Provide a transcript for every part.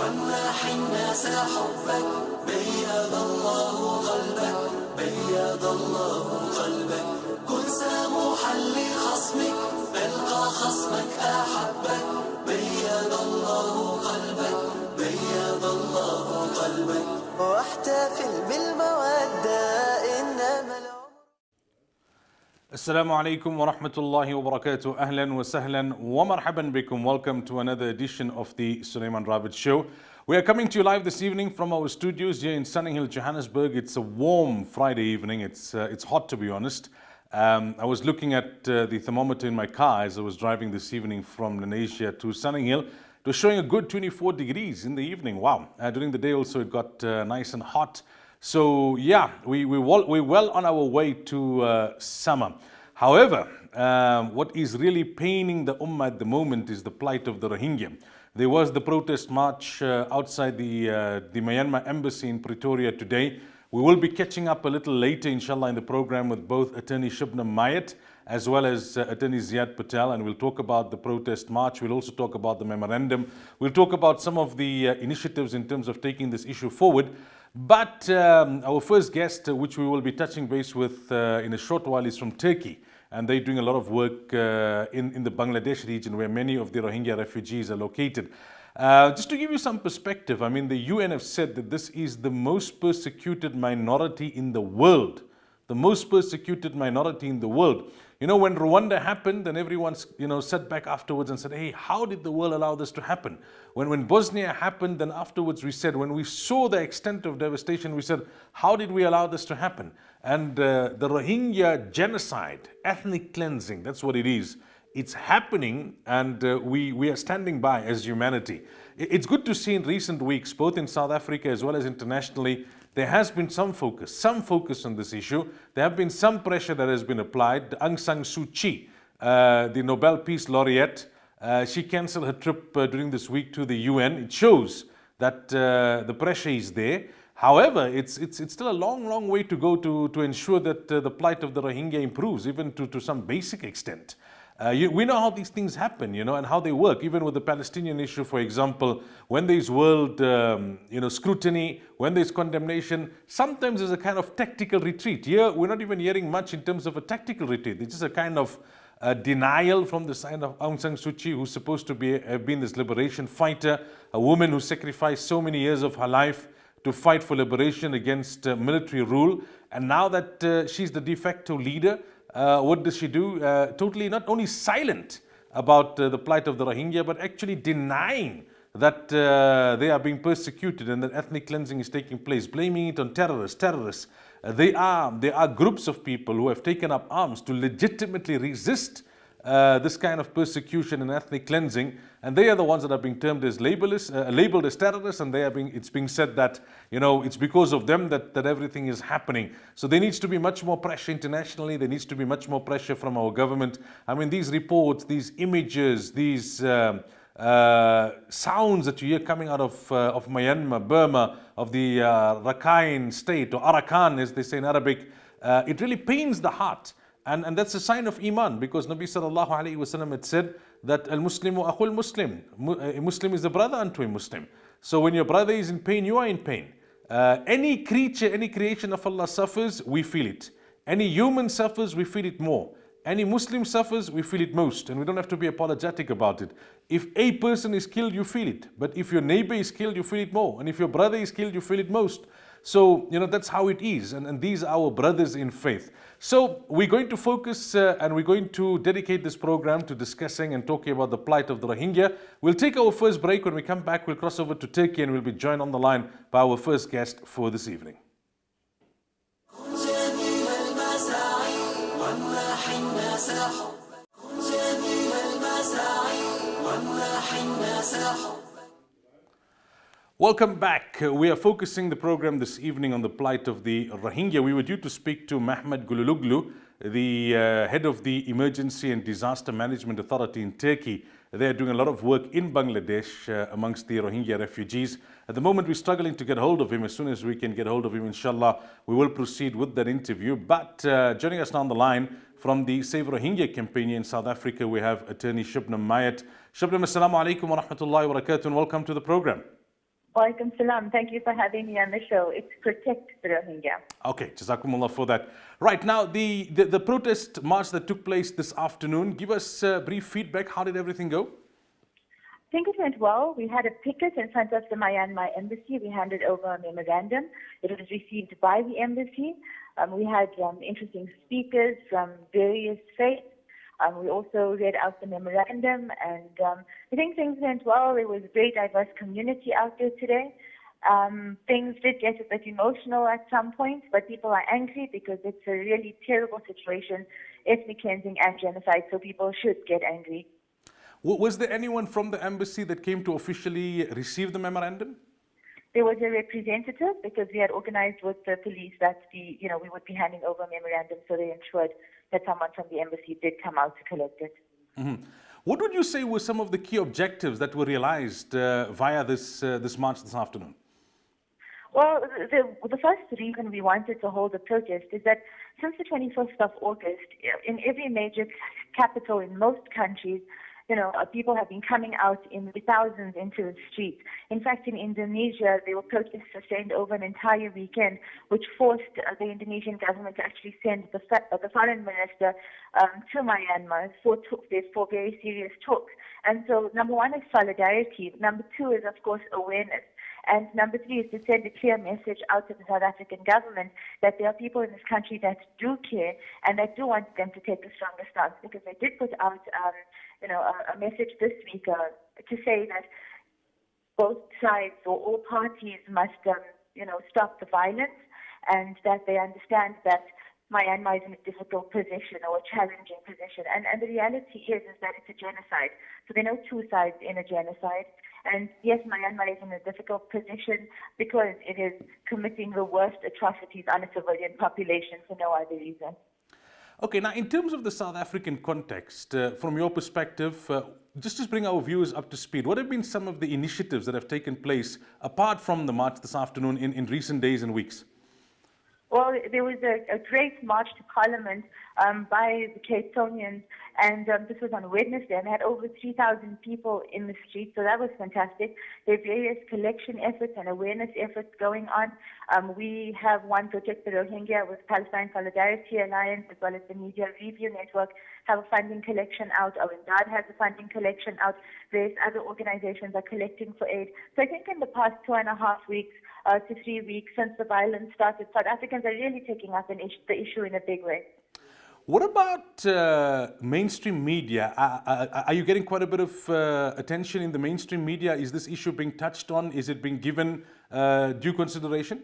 وامنح الناس حبك بيض الله قلبك بيض الله قلبك كن سموحا لخصمك ألقى خصمك أحبك بيض الله قلبك بيض الله قلبك واحتفل بالمودة إنما Assalamu alaikum wa rahmatullahi wa barakatuh. Ahlan wa sahlan wa marhaban bikum. Welcome to another edition of the Sulaimaan Ravat show. We are coming to you live this evening from our studios here in Sunninghill, Johannesburg. It's a warm Friday evening. It's hot, to be honest. I was looking at the thermometer in my car as I was driving this evening from Lenasia to Sunninghill. It was showing a good 24 degrees in the evening. Wow. During the day also it got nice and hot. So yeah, we're well on our way to summer. However, what is really paining the Ummah at the moment is the plight of the Rohingya. There was the protest march outside the Myanmar embassy in Pretoria today. We will be catching up a little later, inshallah, in the program with both Attorney Shubnam Mayat as well as Attorney Ziad Patel, and we'll talk about the protest march. We'll also talk about the memorandum. We'll talk about some of the initiatives in terms of taking this issue forward. But our first guest, which we will be touching base with in a short while, is from Turkey. And they're doing a lot of work in the Bangladesh region where many of the Rohingya refugees are located. Just to give you some perspective, I mean, the UN have said that this is the most persecuted minority in the world. The most persecuted minority in the world. You know, when Rwanda happened, and everyone, sat back afterwards and said, hey, how did the world allow this to happen? When Bosnia happened, then afterwards we said, when we saw the extent of devastation, we said, how did we allow this to happen? And the Rohingya genocide, ethnic cleansing, that's what it is. It's happening, and we are standing by as humanity. It's good to see in recent weeks, both in South Africa as well as internationally, there has been some focus on this issue. There have been some pressure that has been applied. Aung San Suu Kyi, the Nobel Peace Laureate, she cancelled her trip during this week to the UN. It shows that the pressure is there. However, it's still a long way to go to ensure that the plight of the Rohingya improves, even to some basic extent. We know how these things happen, and how they work. Even with the Palestinian issue, for example, when there's world, scrutiny, when there's condemnation, sometimes there's a kind of tactical retreat. Here, we're not even hearing much in terms of a tactical retreat. It's just a kind of denial from the side of Aung San Suu Kyi, who's supposed to have been this liberation fighter, a woman who sacrificed so many years of her life to fight for liberation against military rule. And now that she's the de facto leader, what does she do? Totally not only silent about the plight of the Rohingya, but actually denying that they are being persecuted and that ethnic cleansing is taking place, blaming it on terrorists. They are groups of people who have taken up arms to legitimately resist this kind of persecution and ethnic cleansing, and they are the ones that are being termed as labeled as terrorists, and it's being said that it's because of them that everything is happening. So there needs to be much more pressure internationally. There needs to be much more pressure from our government. I mean, these reports, these images, these sounds that you hear coming out of Myanmar, Burma, of the Rakhine state, or Arakan as they say in Arabic, it really pains the heart. And that's a sign of Iman, because Nabi sallallahu alayhi wa sallam had said that al-Muslimu akhul Muslim. A Muslim is a brother unto a Muslim. So when your brother is in pain, you are in pain. Any creature, any creation of Allah suffers, we feel it. Any human suffers, we feel it more. Any Muslim suffers, we feel it most. And we don't have to be apologetic about it. If a person is killed, you feel it. But if your neighbor is killed, you feel it more. And if your brother is killed, you feel it most. So, that's how it is. And these are our brothers in faith. So we're going to focus and we're going to dedicate this program to discussing and talking about the plight of the Rohingya. We'll take our first break. When we come back, we'll cross over to Turkey and we'll be joined on the line by our first guest for this evening. Welcome back. We are focusing the program this evening on the plight of the Rohingya. We were due to speak to Mehmet Gululuglu, the head of the Emergency and Disaster Management Authority in Turkey. They are doing a lot of work in Bangladesh amongst the Rohingya refugees. At the moment, we're struggling to get hold of him. As soon as we can get hold of him, inshallah, we will proceed with that interview. But joining us now on the line from the Save Rohingya campaign in South Africa, we have Attorney Shubnam Mayat. Shubnam, assalamu alaikum wa rahmatullahi wa barakatuh, and welcome to the program. Walaikum salam. Thank you for having me on the show. It's Protect the Rohingya. Okay, Jazakumullah for that. Right, now the protest march that took place this afternoon, give us brief feedback. How did everything go? I think it went well. We had a picket in front of the Myanmar embassy. We handed over a memorandum. It was received by the embassy. We had interesting speakers from various faiths. We also read out the memorandum, and I think things went well. There was a very diverse community out there today. Things did get a bit emotional at some point, but people are angry because it's a really terrible situation, ethnic cleansing and genocide, so people should get angry. Was there anyone from the embassy that came to officially receive the memorandum? There was a representative because we had organized with the police that we would be handing over a memorandum, so they ensured that someone from the embassy did come out to collect it. Mm-hmm. What would you say were some of the key objectives that were realized via this march this afternoon? Well, the first reason we wanted to hold the protest is that since the 21st of August, in every major capital in most countries, people have been coming out in the thousands into the streets. In fact, in Indonesia, there were protests sustained over an entire weekend, which forced the Indonesian government to actually send the foreign minister to Myanmar for very serious talks. And so, number one is solidarity. Number two is, of course, awareness. And number three is to send a clear message out to the South African government that there are people in this country that do care and that do want them to take a stronger stance, because they did put out a message this week to say that both sides or all parties must stop the violence, and that they understand that Myanmar is in a difficult position or a challenging position. And the reality is that it's a genocide. So there are no two sides in a genocide. And yes, Myanmar is in a difficult position because it is committing the worst atrocities on a civilian population for no other reason. Okay, now in terms of the South African context, from your perspective, just to bring our viewers up to speed, what have been some of the initiatives that have taken place apart from the march this afternoon in recent days and weeks? Well, there was a great march to Parliament by the Cape Townians, and this was on Wednesday, and they had over 3,000 people in the street, so that was fantastic. There are various collection efforts and awareness efforts going on. We have one, Protect the Rohingya, with Palestine Solidarity Alliance, as well as the Media Review Network, have a funding collection out. Dad has a funding collection out. Various other organizations are collecting for aid. So I think in the past 2.5 weeks to 3 weeks since the violence started, South Africans are really taking up the issue in a big way. What about mainstream media? Are you getting quite a bit of attention in the mainstream media? Is this issue being touched on? Is it being given due consideration?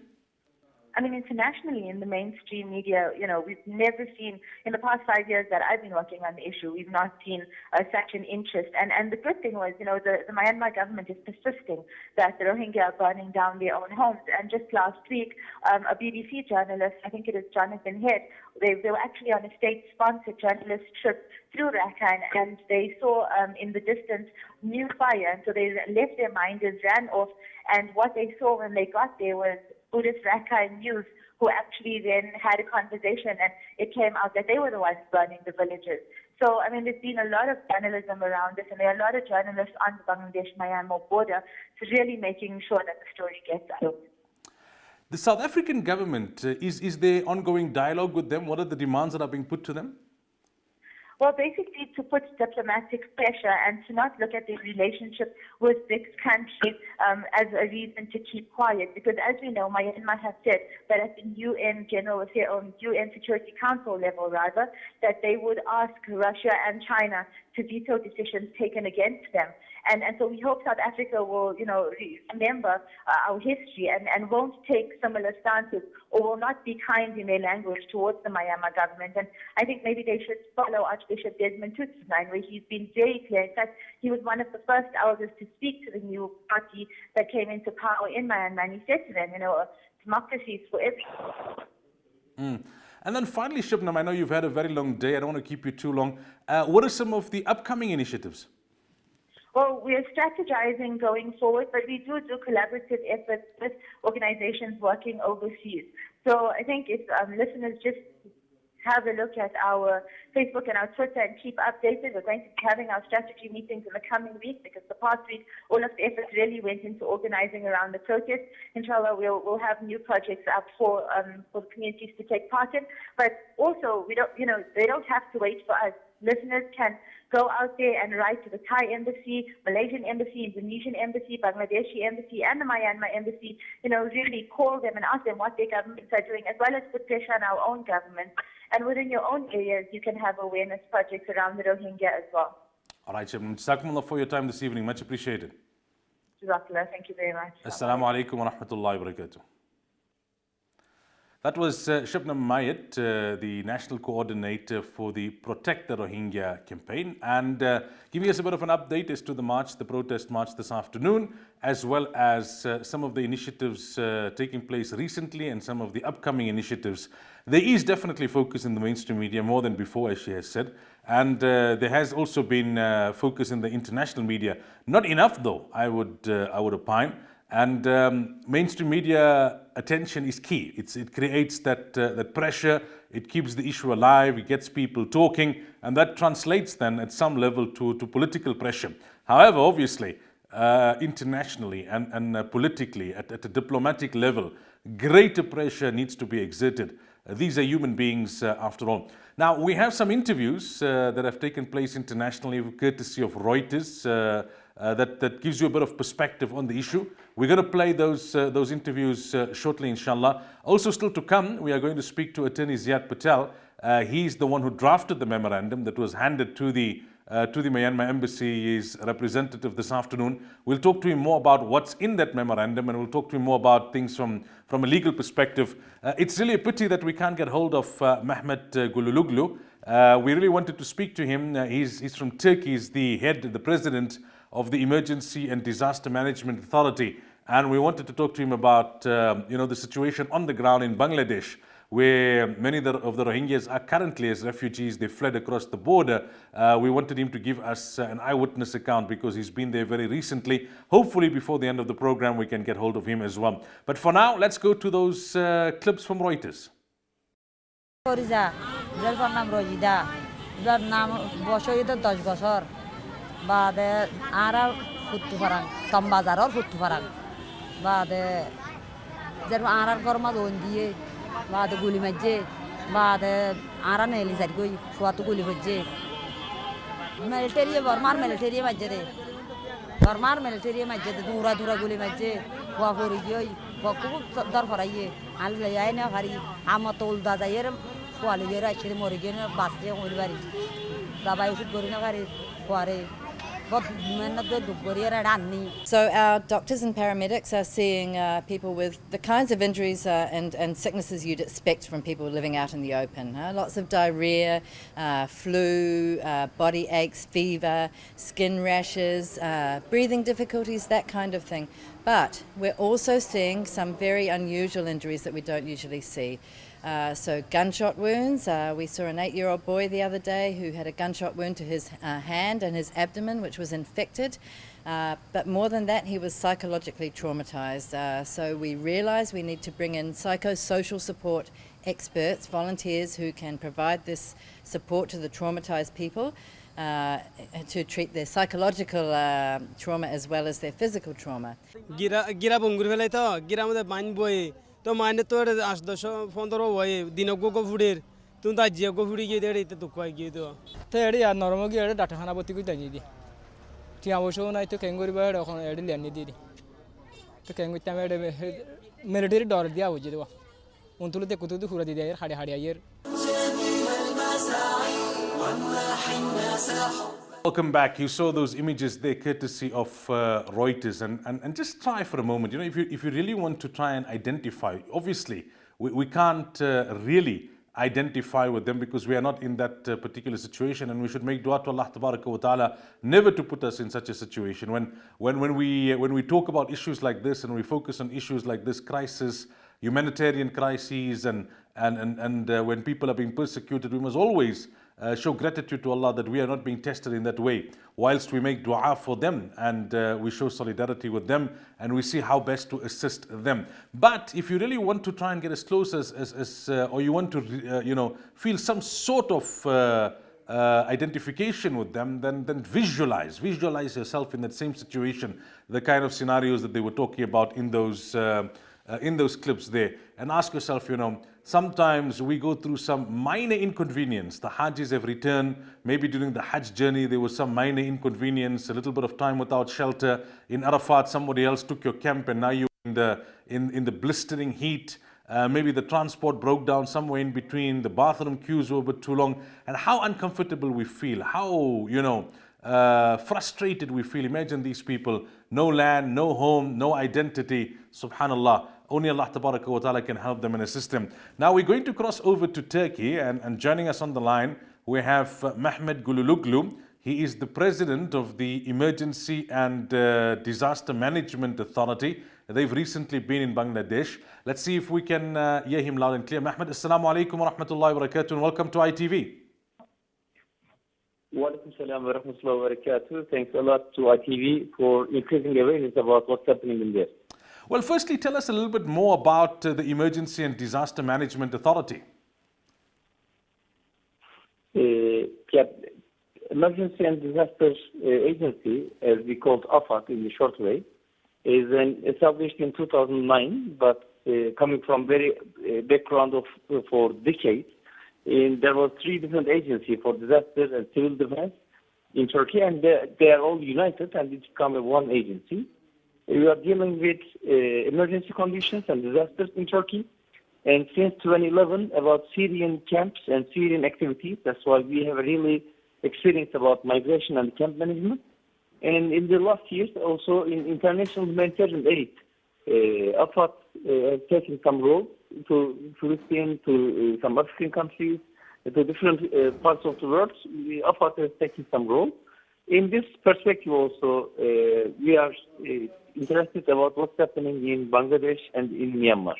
I mean, internationally in the mainstream media, we've never seen, in the past 5 years that I've been working on the issue, we've not seen such an interest. And the good thing was, the Myanmar government is persisting that the Rohingya are burning down their own homes. And just last week, a BBC journalist, I think it is Jonathan Head, they were actually on a state-sponsored journalist trip through Rakhine, and they saw in the distance new fire. And so they left their minders, ran off, and what they saw when they got there was Buddhist Rakhine youth who actually then had a conversation, and it came out that they were the ones burning the villages. So, I mean, there's been a lot of journalism around this, and there are a lot of journalists on the Bangladesh-Myanmar border really making sure that the story gets out. The South African government, is there ongoing dialogue with them? What are the demands that are being put to them? Well, basically to put diplomatic pressure and to not look at the relationship with this country as a reason to keep quiet. Because as we know, Myanmar has said that at the UN UN Security Council level, rather, that they would ask Russia and China to veto decisions taken against them. And so we hope South Africa will, remember our history and won't take similar stances, or will not be kind in their language towards the Myanmar government. And I think maybe they should follow Archbishop Desmond Tutu's line, where he's been very clear. In fact, he was one of the first elders to speak to the new party that came into power in Myanmar. And he said to them, democracy is for everyone. And then finally, Shubnam, I know you've had a very long day. I don't want to keep you too long. What are some of the upcoming initiatives? Well, we are strategizing going forward, but we do collaborative efforts with organizations working overseas. So I think if listeners just have a look at our Facebook and our Twitter and keep updated. We're going to be having our strategy meetings in the coming week because the past week all of the effort really went into organizing around the protest. Inshallah, we'll have new projects up for the communities to take part in. But also, we don't, they don't have to wait for us. Listeners can go out there and write to the Thai embassy, Malaysian embassy, Indonesian embassy, Bangladeshi embassy, and the Myanmar embassy. Really call them and ask them what their governments are doing, as well as put pressure on our own government. And within your own areas, you can have awareness projects around the Rohingya as well. All right, Jazakumullah for your time this evening. Much appreciated. Jazakallah. Thank you very much. Assalamu alaikum wa rahmatullahi wa barakatuh. That was Shabnam Mayat, the National Coordinator for the Protect the Rohingya campaign, and giving us a bit of an update as to the protest march this afternoon, as well as some of the initiatives taking place recently and some of the upcoming initiatives. There is definitely focus in the mainstream media more than before, as she has said, and there has also been focus in the international media. Not enough, though, I would opine. And mainstream media attention is key. It creates that pressure, it keeps the issue alive, it gets people talking, and that translates then at some level to political pressure. However, obviously, internationally and politically, at a diplomatic level, greater pressure needs to be exerted. These are human beings after all. Now, we have some interviews that have taken place internationally courtesy of Reuters that gives you a bit of perspective on the issue. We're going to play those interviews shortly, inshallah. Also still to come, we are going to speak to Attorney Ziad Patel. He's the one who drafted the memorandum that was handed to the Myanmar embassy, his representative this afternoon. We'll talk to him more about what's in that memorandum, and we'll talk to him more about things from a legal perspective. It's really a pity that we can't get hold of Mehmet Gululuglu. We really wanted to speak to him. He's from Turkey. He's the president of the Emergency and Disaster Management Authority, and we wanted to talk to him about the situation on the ground in Bangladesh, where many of the Rohingyas are currently as refugees. They fled across the border. We wanted him to give us an eyewitness account because he's been there very recently. Hopefully before the end of the program we can get hold of him as well. But for now, let's go to those clips from Reuters. بعد عرب فوتو فرنگ تام بازار فوتو فرنگ بعد زر عرب گرما دوندیه بعد گولی مجه بعد عرب نیلی زرگوی فواتو گولی فجه ملتری برمار ملتری مجده برمار ملتری مجده دورا گولی مجه وافوریجی وکوب دار فرایه علی نه فری اما تول دازایر فوالیه را چیز موریجی نه باسته کولی باری دبایوش گوری نه کاری فواره. So our doctors and paramedics are seeing people with the kinds of injuries and sicknesses you'd expect from people living out in the open. Lots of diarrhea, flu, body aches, fever, skin rashes, breathing difficulties, that kind of thing. But we're also seeing some very unusual injuries that we don't usually see. So gunshot wounds. We saw an 8-year-old boy the other day who had a gunshot wound to his hand and his abdomen, which was infected. But more than that, he was psychologically traumatized. So we realized we need to bring in psychosocial support experts, volunteers who can provide this support to the traumatized people to treat their psychological trauma as well as their physical trauma. तो माने तो आज 10-15 हुए दिनों को फुडेर तुम तो जिया को फुड़ी गए थे तो कोई गए तो एड़ी यार नॉर्मल की एड़ी डाटा खाना बत्ती को चाहिए थी ठीक है वो शो ना तो कैंगोरी बाहर रखो एड़ी लेनी थी तो कैंगोरी तमें एड़ी मिलिट्री डॉलर दिया हो जिधवा उन तुलते कुछ तो पूरा दिया यार खाड़ी खाड़ी यार Welcome back. You saw those images there courtesy of Reuters, and just try for a moment, if you really want to try and identify, obviously we can't really identify with them because we are not in that particular situation, and we should make dua to Allah Tabaraka wa Ta'ala never to put us in such a situation. When we talk about issues like this and we focus on issues like this crisis, humanitarian crises, and when people are being persecuted, we must always show gratitude to Allah that we are not being tested in that way, whilst we make dua for them and we show solidarity with them and we see how best to assist them. But if you really want to try and get as close as or you want to, feel some sort of identification with them, then visualize yourself in that same situation, the kind of scenarios that they were talking about in those clips there, and ask yourself, sometimes we go through some minor inconvenience. The Hajis have returned, maybe during the Hajj journey there was some minor inconvenience, a little bit of time without shelter. In Arafat, somebody else took your camp and now you're in the blistering heat. Maybe the transport broke down somewhere in between, the bathroom queues were a bit too long, and how uncomfortable we feel, how, frustrated we feel. Imagine these people, no land, no home, no identity, subhanallah. Only Allah Tabaraka wa Ta'ala can help them and assist them. Now we're going to cross over to Turkey, and joining us on the line, we have Mehmet Gululuglu. He is the president of the Emergency and Disaster Management Authority. They've recently been in Bangladesh. Let's see if we can hear him loud and clear. Mehmet, assalamu alaikum wa rahmatullahi wa barakatuh, and welcome to ITV. Wa alaikum salam wa rahmatullahi wa barakatuh. Thanks a lot to ITV for increasing awareness about what's happening in there. Well, firstly, tell us a little bit more about the Emergency and Disaster Management Authority. Emergency and Disaster Agency, as we call it AFAD in the short way, is established in 2009, but coming from very background of for decades. There were 3 different agencies for disaster and civil defense in Turkey, and they are all united, and it's become one agency. We are dealing with emergency conditions and disasters in Turkey, and since 2011 about Syrian camps and Syrian activities. That's why we have a really experience about migration and camp management. And in the last years, also in international humanitarian aid, AFAD has taken some role to Philippines, to some African countries, to different parts of the world. AFAD has taken some role. In this perspective also, we are interested about what's happening in Bangladesh and in Myanmar.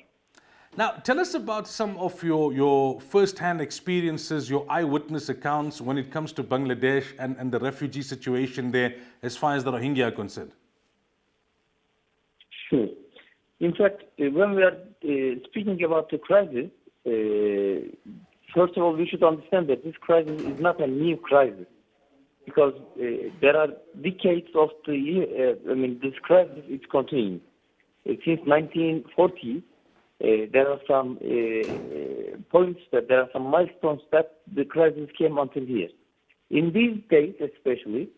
Now, tell us about some of your first-hand experiences, your eyewitness accounts when it comes to Bangladesh and the refugee situation there as far as the Rohingya are concerned. Sure. In fact, when we are speaking about the crisis, first of all, we should understand that this crisis is not a new crisis, because there are decades of the year. This crisis is continuing. Since 1940, there are some points, that there are some milestones that the crisis came until here. In these days, especially,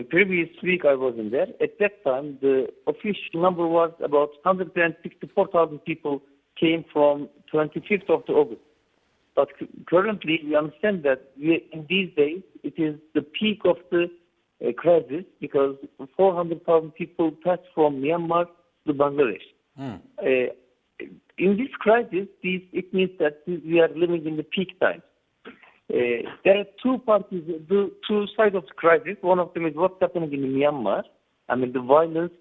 previous week I was in there. At that time, the official number was about 164,000 people came from 25th of August. But currently, we understand that in these days, it is the peak of the crisis, because 400,000 people passed from Myanmar to Bangladesh. In this crisis, it means that we are living in the peak time. There are two parties, two sides of the crisis. One of them is what's happening in Myanmar. The violence,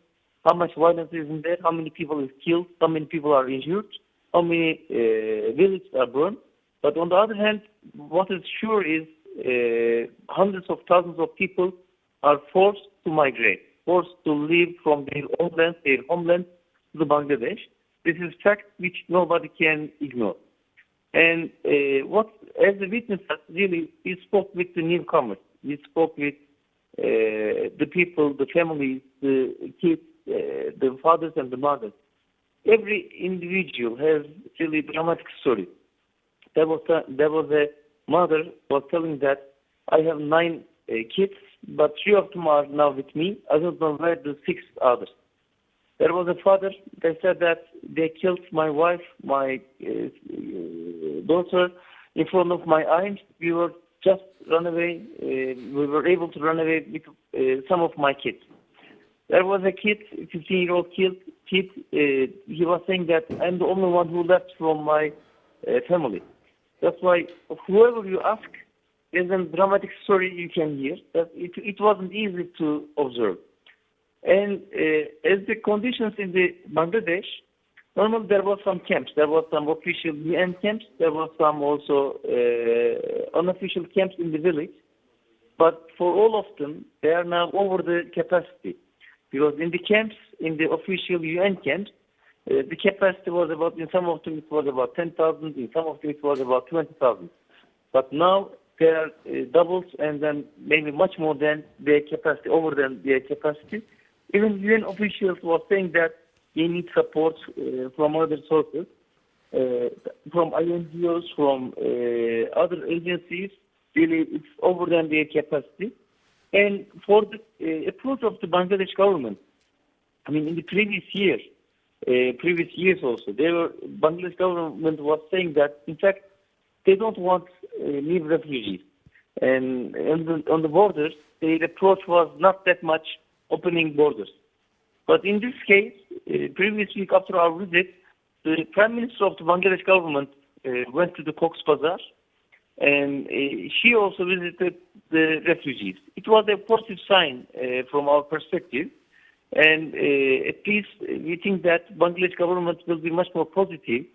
how much violence is in there, how many people is killed, how many people are injured, how many villages are burned. But on the other hand, what is sure is hundreds of thousands of people are forced to migrate, forced to leave from their homeland to Bangladesh. This is fact which nobody can ignore. And as a witness, really, we spoke with the newcomers. We spoke with the people, the families, the kids, the fathers and the mothers. Every individual has really dramatic story. There was a mother was telling that I have 9 kids, but 3 of them are now with me. I don't know where the 6 others. There was a father that said that they killed my wife, my daughter, in front of my eyes. We were just run away. We were able to run away with some of my kids. There was a kid, 15-year-old kid. He was saying that I'm the only one who left from my family. That's why whoever you ask, there's a dramatic story you can hear. That it wasn't easy to observe. And as the conditions in the Bangladesh, Normally, there was some camps. There was some official UN camps. There was some also unofficial camps in the village. But for all of them, they are now over the capacity. Because in the camps, in the official UN camps, the capacity was about, in some of them it was about 10,000, in some of them it was about 20,000. But now they are doubles and then maybe much more than their capacity, over than their capacity. Even UN officials were saying that they need support from other sources, from INGOs, from other agencies. Really, it's over than their capacity. And for the approach of the Bangladesh government, I mean, in the previous years also, Bangladesh government was saying that, in fact, they don't want new refugees. And on the borders, their approach was not that much opening borders. But in this case, previous week after our visit, the Prime Minister of the Bangladesh government went to the Cox's Bazar, and she also visited the refugees. It was a positive sign from our perspective, and at least we think that Bangladesh government will be much more positive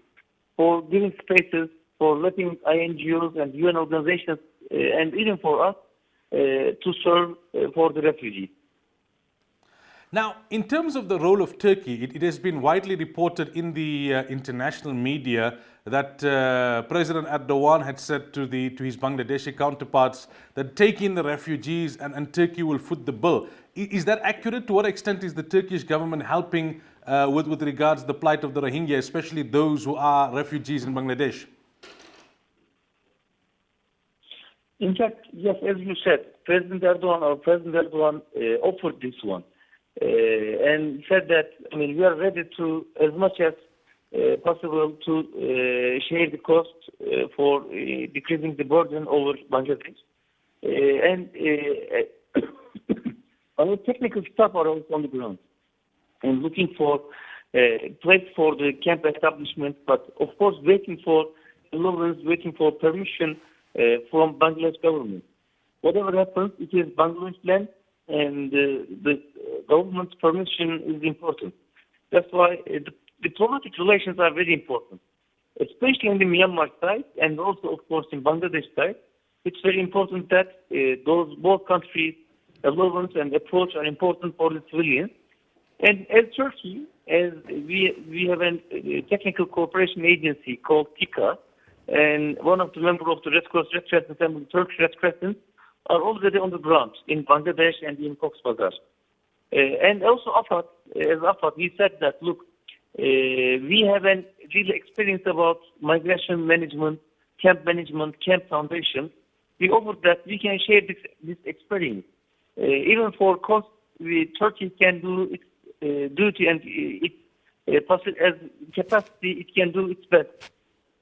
for giving spaces, for letting INGOs and UN organizations, and even for us, to serve for the refugees. Now, in terms of the role of Turkey, it has been widely reported in the international media that President Erdogan had said to his Bangladeshi counterparts that taking the refugees and Turkey will foot the bill. Is that accurate? To what extent is the Turkish government helping with regards to the plight of the Rohingya, especially those who are refugees in Bangladesh? In fact, yes, as you said, President Erdogan offered this one. And said that, I mean, we are ready to, as much as possible, to share the cost for decreasing the burden over Bangladesh. And our technical staff are also on the ground and looking for a place for the camp establishment, but of course waiting for allowance, waiting for permission from Bangladesh government. Whatever happens, it is Bangladesh land, and the government's permission is important. That's why the diplomatic relations are very important, especially in the Myanmar side and also, of course, in Bangladesh side. It's very important that those both countries' allowance and approach are important for the civilians. And as Turkey, as we have a technical cooperation agency called TICA, and one of the members of the Red Cross Red Crescent and the Turkish Red Crescent are already on the ground in Bangladesh and in Cox's Bazar. And also AFAD, we said that, look, we have a real experience about migration management, camp foundation. We offered that we can share this experience. Even for cost, Turkey can do its duty and as capacity, it can do its best.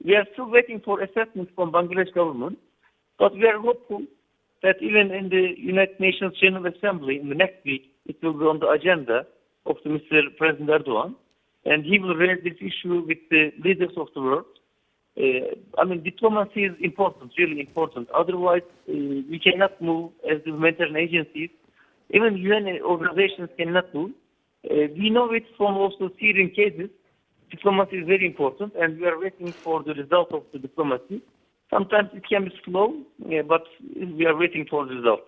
We are still waiting for assessments from Bangladesh government, but we are hopeful that even in the United Nations General Assembly in the next week, it will be on the agenda of Mr. President Erdogan, and he will raise this issue with the leaders of the world. I mean, diplomacy is important, really important. Otherwise, we cannot move as the humanitarian agencies. Even UN organizations cannot move. We know it from also Syrian cases. Diplomacy is very important, and we are waiting for the result of the diplomacy. Sometimes it can be slow, but we are waiting for the result.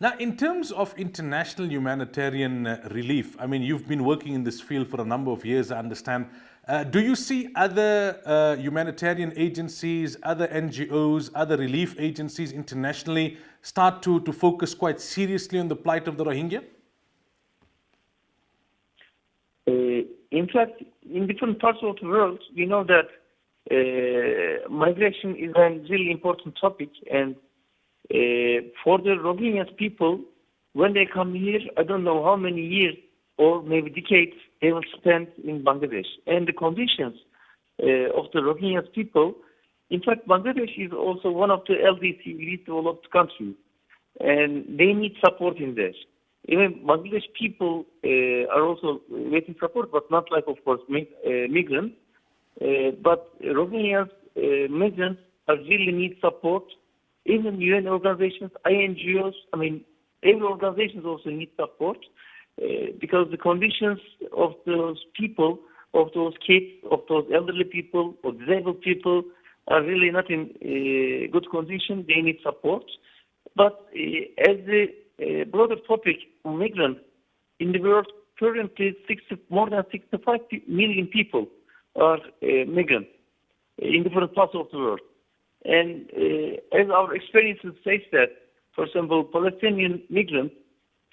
Now, in terms of international humanitarian relief, I mean, you've been working in this field for a number of years, I understand. Do you see other humanitarian agencies, other NGOs, other relief agencies internationally start to focus quite seriously on the plight of the Rohingya? In fact, in different parts of the world, we know that migration is a really important topic, and for the Rohingya people, when they come here, I don't know how many years or maybe decades they will spend in Bangladesh. And the conditions of the Rohingya people, in fact, Bangladesh is also one of the LDC, least developed countries, and they need support in this. Even Bangladesh people are also waiting support, but not like, of course, migrants. But Rohingya migrants really need support. Even UN organizations, INGOs, I mean, every organizations also need support because the conditions of those people of those kids, of those elderly people or disabled people are really not in good condition. They need support. But as a broader topic, migrants in the world currently more than 65 million people are migrants in different parts of the world. And as our experiences say that, for example, Palestinian migrants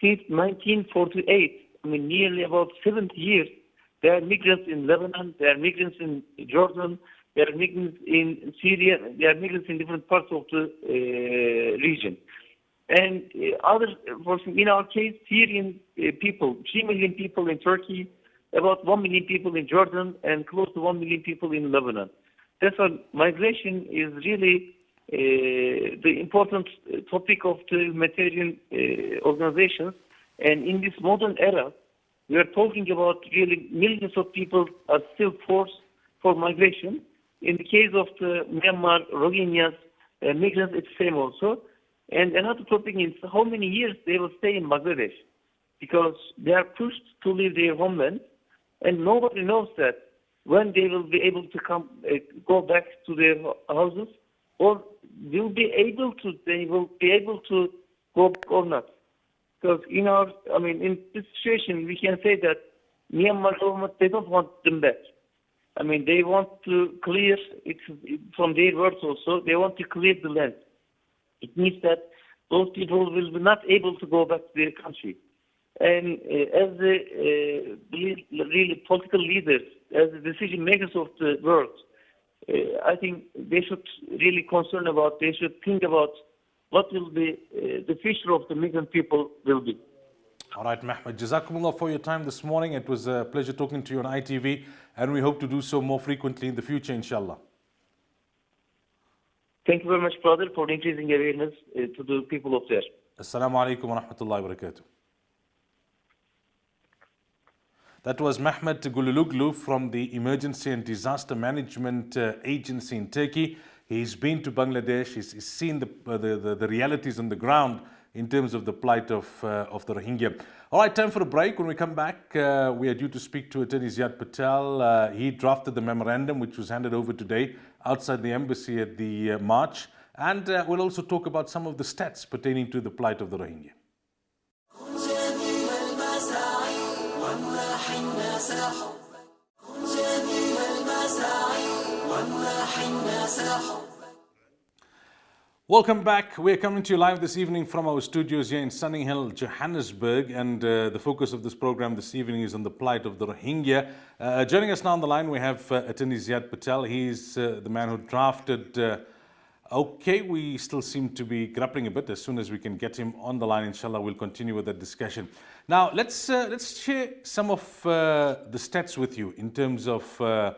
since 1948, I mean nearly about 70 years, there are migrants in Lebanon, there are migrants in Jordan, there are migrants in Syria, there are migrants in different parts of the region. And in our case, Syrian people, 3 million people in Turkey, about 1 million people in Jordan, and close to 1 million people in Lebanon. That's why migration is really the important topic of the humanitarian organizations. And in this modern era, we are talking about really millions of people are still forced for migration. In the case of the Myanmar Rohingyas, migrants, it's the same also. And another topic is how many years they will stay in Bangladesh, because they are pushed to leave their homeland, and nobody knows that when they will be able to go back to their houses, or they will be able to go back or not. Because in this situation, we can say that Myanmar government, they don't want them back. I mean, they want to clear it from their words also. They want to clear the land. It means that those people will be not able to go back to their country. And as the really political leaders, as the decision makers of the world, I think they should really they should think about what will be the future of the migrant people will be. All right, Mehmet, Jazakumullah for your time this morning. It was a pleasure talking to you on ITV, and we hope to do so more frequently in the future, inshallah. Thank you very much, brother, for increasing awareness to the people of there. Assalamu alaikum wa rahmatullahi wa barakatuh. That was Mehmet Gululuglu from the Emergency and Disaster Management Agency in Turkey. He's been to Bangladesh. He's seen the realities on the ground in terms of the plight of the Rohingya. All right, time for a break. When we come back, we are due to speak to Attorney Ziad Patel. He drafted the memorandum, which was handed over today outside the embassy at the march. And we'll also talk about some of the stats pertaining to the plight of the Rohingya. Welcome back. We're coming to you live this evening from our studios here in Sunning Hill, Johannesburg, and the focus of this program this evening is on the plight of the Rohingya. Joining us now on the line, we have Attorney Ziad Patel. He's the man who drafted. We still seem to be grappling a bit. As soon as we can get him on the line, inshallah, we'll continue with that discussion. Now, let's share some of the stats with you in terms of the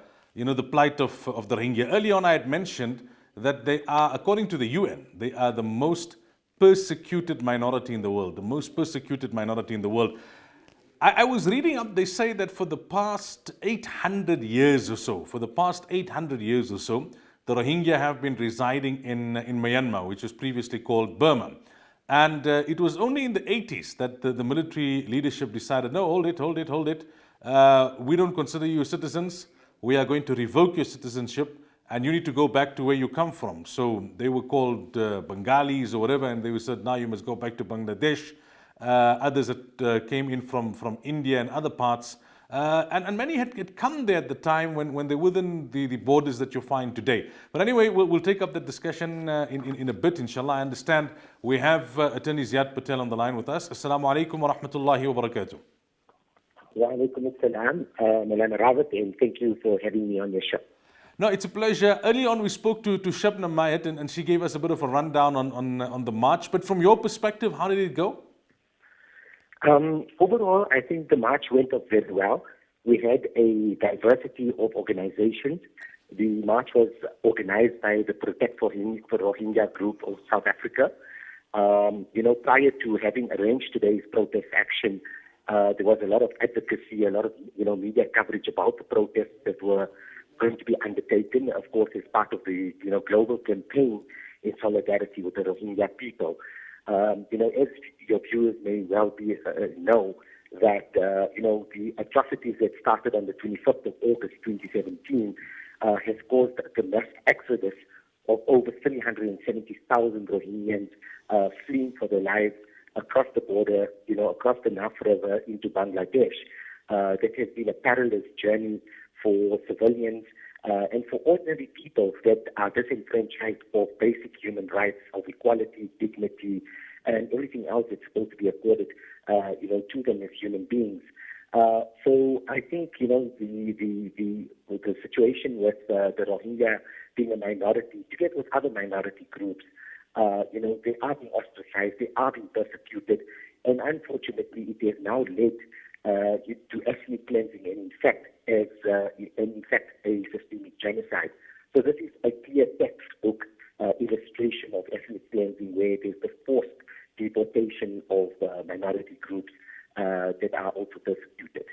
plight of the Rohingya. Earlier on, I had mentioned that they are, according to the UN, they are the most persecuted minority in the world, the most persecuted minority in the world. I was reading up, they say that for the past 800 years or so, the Rohingya have been residing in Myanmar, which was previously called Burma. And it was only in the 80s that the military leadership decided, no, hold it. We don't consider you citizens. We are going to revoke your citizenship, and you need to go back to where you come from. So they were called Bengalis or whatever, and they were said, now you must go back to Bangladesh. Others that came in from India and other parts. And many had come there at the time when they were within the borders that you find today. But anyway, we'll take up that discussion in a bit, inshallah. I understand we have Attorney Ziad Patel on the line with us. Assalamu alaikum wa rahmatullahi wa barakatuh. Wa alaikum assalam, Moulana Ravat, and thank you for having me on your show. No, it's a pleasure. Early on, we spoke to Shabnam Mayat, and she gave us a bit of a rundown on the march. But from your perspective, how did it go? Overall, I think the march went off very well. We had a diversity of organizations. The march was organized by the Protect for Rohingya group of South Africa. Prior to having arranged today's protest action, there was a lot of advocacy, a lot of media coverage about the protests that were going to be undertaken, of course, as part of the global campaign in solidarity with the Rohingya people. As your viewers may well know, that, the atrocities that started on the 25th of August 2017 has caused the mass exodus of over 370,000 Rohingyans fleeing for their lives across the border, across the Naf River into Bangladesh. That has been a perilous journey for civilians and for ordinary people that are disenfranchised of basic human rights, of equality, dignity, and everything else that's supposed to be accorded, to them as human beings. So I think, the situation with the Rohingya being a minority, together with other minority groups, they are being ostracized, they are being persecuted, and unfortunately it has now led to ethnic cleansing and in fact a systemic genocide. So this is a clear textbook illustration of ethnic cleansing where there's the forced deportation of minority groups that are also persecuted.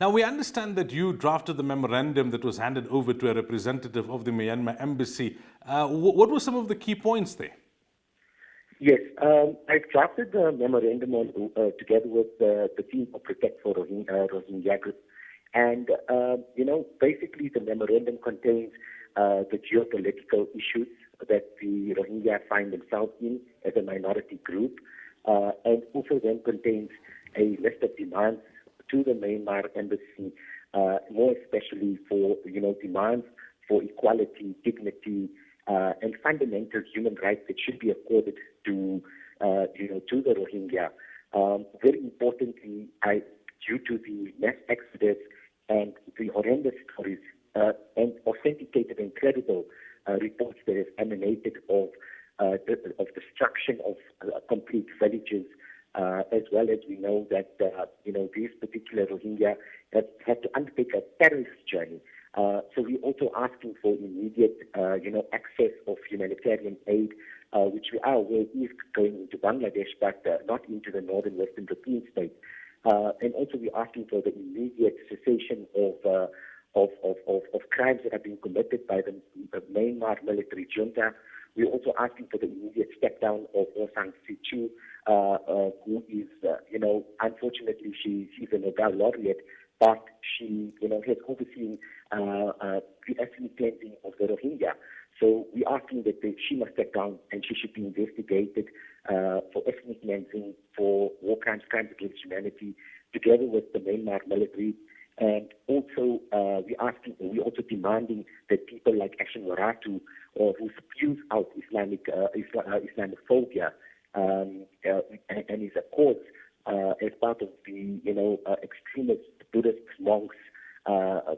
Now, we understand that you drafted the memorandum that was handed over to a representative of the Myanmar embassy. What were some of the key points there? Yes, I drafted the memorandum together with the team of Protect for Rohingya Group. And, basically the memorandum contains the geopolitical issues that the Rohingya find themselves in as a minority group, and also then contains a list of demands to the Myanmar embassy, more especially for, demands for equality, dignity, and fundamental human rights that should be accorded to the Rohingya. Very importantly, due to the mass exodus and the horrendous stories and authenticated and credible reports that have emanated of destruction of complete villages, as well as we know that these particular Rohingya have had to undertake a terrorist journey. So we're also asking for immediate, access of humanitarian aid, which we are aware is going into Bangladesh, but not into the northern Western European states. And also we're asking for the immediate cessation of crimes that are being committed by the Myanmar military junta. We're also asking for the immediate step down of Aung San Suu Kyi, who is, unfortunately she's a Nobel laureate, but she, has overseen the ethnic cleansing of the Rohingya. So we're asking that she must step down and she should be investigated for ethnic cleansing, for war crimes, crimes against humanity, together with the Myanmar military. And also, we're also demanding that people like Ashin Waratu, who spews out Islamophobia, and is a cause as part of the extremist Buddhist monks, a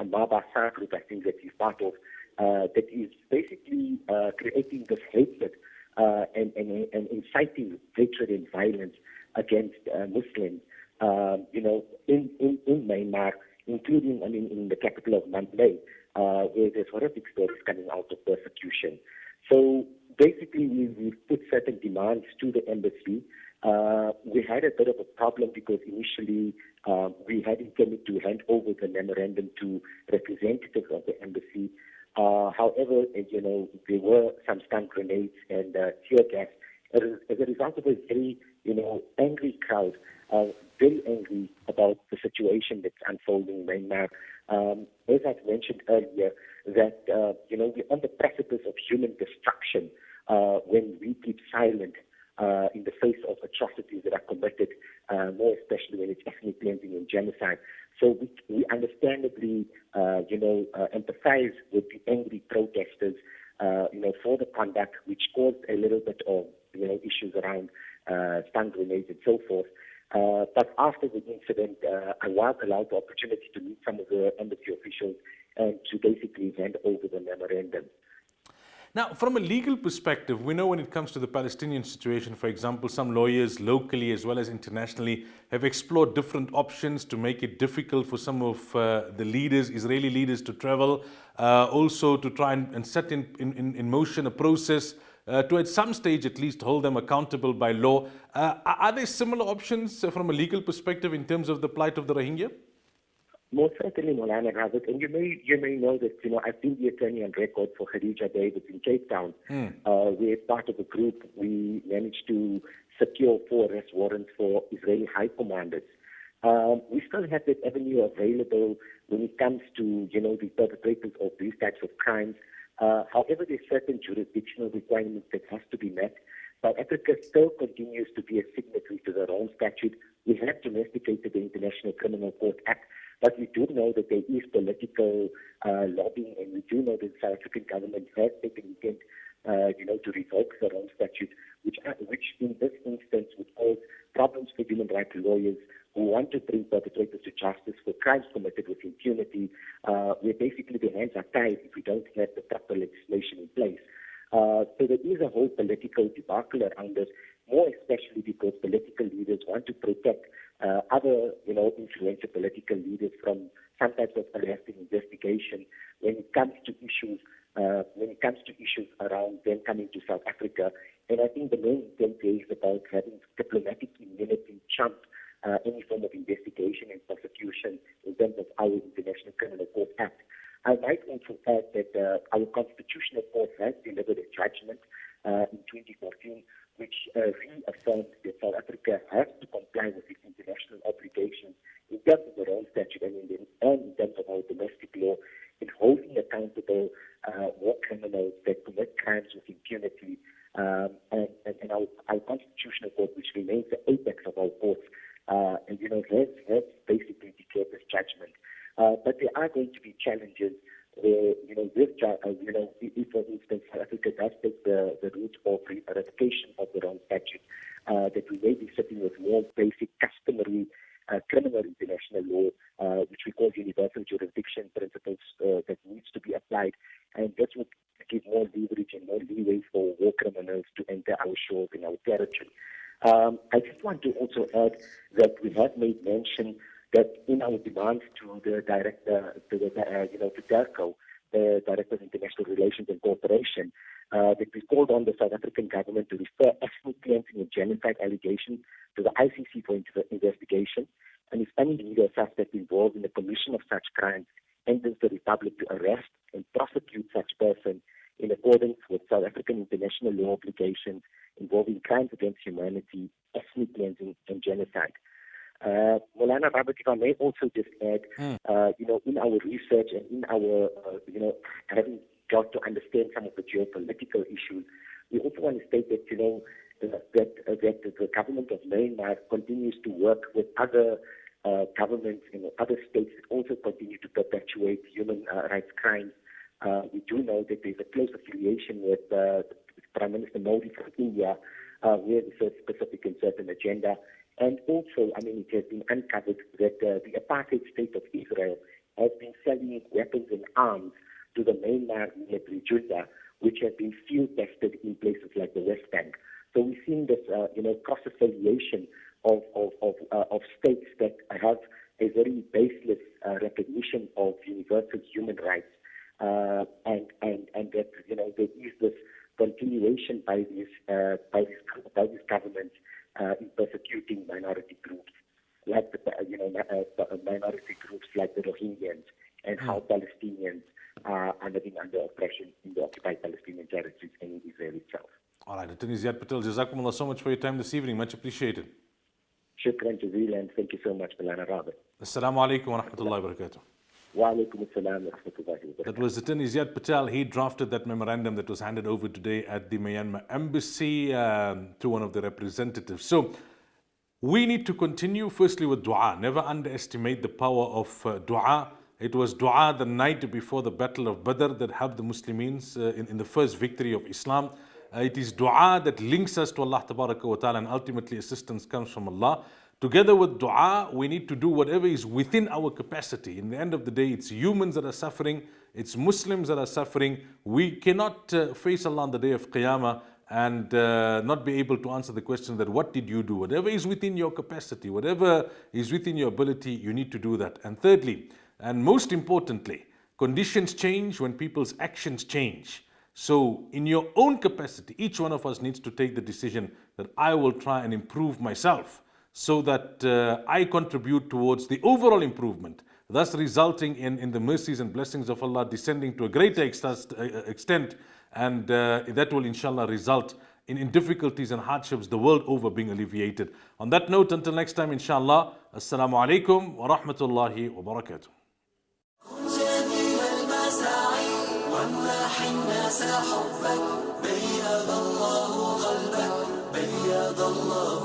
Mabasa group, I think that he's part of, that is basically creating this hatred and inciting hatred and violence against Muslims. In Myanmar, including, in the capital of Mandalay, where there's horrific stories coming out of persecution. So basically, we've put certain demands to the embassy. We had a bit of a problem because initially we had intended to hand over the memorandum to representatives of the embassy. However, there were some stun grenades and tear gas. As a result of a very, angry crowd, very angry about the situation that's unfolding in Myanmar. As I've mentioned earlier, that, we're on the precipice of human destruction when we keep silent in the face of atrocities that are committed, more especially when it's ethnic cleansing and genocide. So we understandably, empathize with the angry protesters, for the conduct, which caused a little bit of, issues around stun grenades and so forth. But after the incident, I was allowed the opportunity to meet some of the embassy officials and to basically hand over the memorandum. Now, from a legal perspective, we know when it comes to the Palestinian situation, for example, some lawyers locally as well as internationally have explored different options to make it difficult for some of the leaders, Israeli leaders, to travel, also to try and set in motion a process to at some stage at least hold them accountable by law. Are there similar options from a legal perspective in terms of the plight of the Rohingya? Most certainly, Moulana and Ravat, and you may know that I've been the attorney on record for Khadija David in Cape Town. We're part of a group. We managed to secure 4 arrest warrants for Israeli high commanders. We still have that avenue available when it comes to, the perpetrators of these types of crimes. However, there's certain jurisdictional requirements that has to be met. South Africa still continues to be a signatory to the Rome Statute. We have domesticated the International Criminal Court Act, but we do know that there is political lobbying, and we do know that the South African government has taken intent, to revoke the Rome Statute, which in this instance would cause problems for human rights lawyers who want to bring perpetrators to justice for crimes committed with impunity, where basically their hands are tied if we don't have the proper legislation in place. So there is a whole political debacle around this, more especially because political leaders want to protect other, influential political leaders from some types of arrest and investigation when it comes to issues around them coming to South Africa. And I think the main intent is about having diplomatic immunity trump any form of investigation and prosecution in terms of our International Criminal Court Act. I might also add that our Constitutional Court has delivered a judgment in 2014 which reaffirmed that South Africa has to comply with its international obligations in terms of the Rome Statute and in terms of our domestic law in holding accountable war criminals that commit crimes with impunity. And our Constitutional Court, which remains the apex of our courts, has basically declared this judgment. But there are going to be challenges where, if for instance South Africa does take the route of ratification of the Rome Statute, that we may be sitting with more basic customary criminal international law, which we call universal jurisdiction principles that needs to be applied, and this would give more leverage and more leeway for war criminals to enter our shores and our territory. I just want to also add that we have made mention that in our demands to the director, to DIRCO, the Director of International Relations and Cooperation, that we called on the South African government to refer ethnic cleansing and genocide allegations to the ICC for investigation, and if any legal suspect involved in the commission of such crimes enters the Republic, to arrest and prosecute such person in accordance with South African international law obligations involving crimes against humanity, ethnic cleansing, and genocide. Moulana, Ravat, if I may also just add, in our research and in our, having got to understand some of the geopolitical issues, we also want to state that, that the government of Myanmar continues to work with other governments in other states that also continue to perpetuate human rights crimes. We do know that there's a close affiliation with Prime Minister Modi from India, where there's a specific and certain agenda. And also, it has been uncovered that the apartheid state of Israel has been selling weapons and arms to the Myanmar military junta, which have been field tested in places like the West Bank. So we're seeing this, cross-affiliation of states that have a very baseless recognition of universal human rights, and that there is this continuation by these governments in persecuting minority groups, like minority groups like the Rohingyans, and how Palestinians are living under oppression in the occupied Palestinian territories and in Israel itself. All right, Attorney Ziad Patel, Jazakumullah so much for your time this evening. Much appreciated. Shukran Jazeela, and thank you so much, Moulana Ravat. Assalamu alaikum wa rahmatullahi wa barakatuh. Wa alaikum assalam wa rahmatullahi wa barakatuh. That was Attorney Ziad Patel. He drafted that memorandum that was handed over today at the Myanmar embassy to one of the representatives. So we need to continue firstly with dua. Never underestimate the power of dua. It was dua the night before the Battle of Badr that helped the Muslims in the first victory of Islam. It is dua that links us to Allah Tabaraka wa Ta'ala, and ultimately assistance comes from Allah. Together with dua, we need to do whatever is within our capacity. In the end of the day, it's humans that are suffering, it's Muslims that are suffering. We cannot face Allah on the day of Qiyamah and not be able to answer the question that what did you do? Whatever is within your capacity, whatever is within your ability, you need to do that. And thirdly, and most importantly, conditions change when people's actions change. So in your own capacity, each one of us needs to take the decision that I will try and improve myself so that I contribute towards the overall improvement, thus resulting in the mercies and blessings of Allah descending to a greater extent, and that will inshallah result in difficulties and hardships the world over being alleviated. On that note, until next time, inshallah, assalamu alaikum wa rahmatullahi wa barakatuh. جميل المساعي وامنح الناس حبك بيض الله قلبك بيض الله